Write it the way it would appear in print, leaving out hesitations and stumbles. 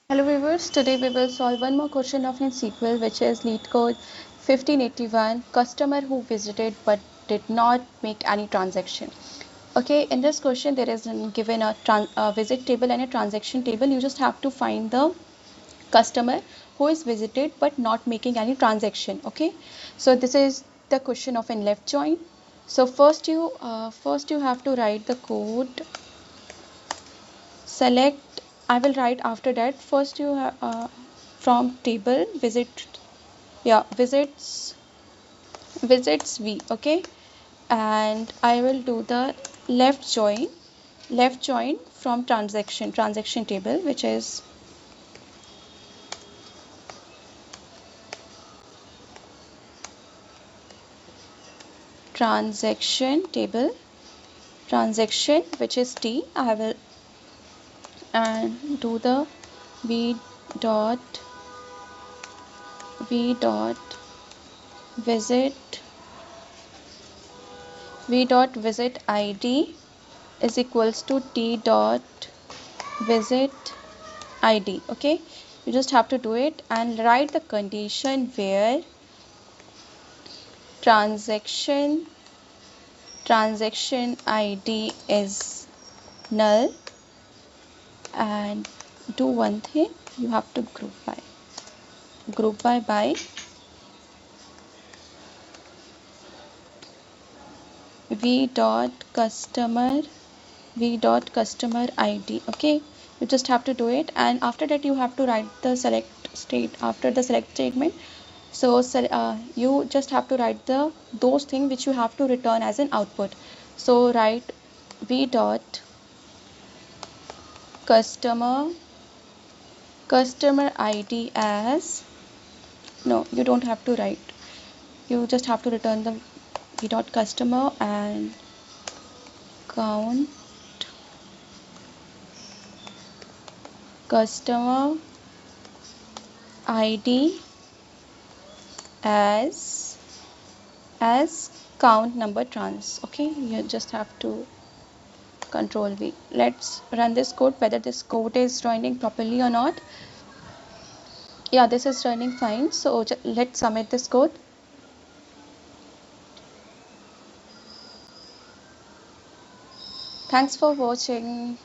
Hello viewers, today we will solve one more question of in SQL, which is LeetCode 1581, customer who visited but did not make any transaction. Okay, in this question there is given a visit table and a transaction table. You just have to find the customer who is visited but not making any transaction. Okay, so this is the question of in left join. So first you have to write the code. Select, I will write after that. First you have from table visit, yeah, visits v. Okay, and I will do the left join from transaction table, which is transaction, which is t. I will and do the v dot v dot visit visit id is equals to t dot visit id. Okay, you just have to do it and write the condition where transaction id is null, and do one thing, you have to group by v dot customer id. Okay, you just have to do it, and after that you have to write the select state after the select statement. So you just have to write those things which you have to return as an output. So write v dot customer id as, no, you don't have to write, you just have to return the v dot customer and count customer id as count number trans. Okay, you just have to control v. Let's run this code, whether this code is running properly or not. Yeah, this is running fine, so let's submit this code. Thanks for watching.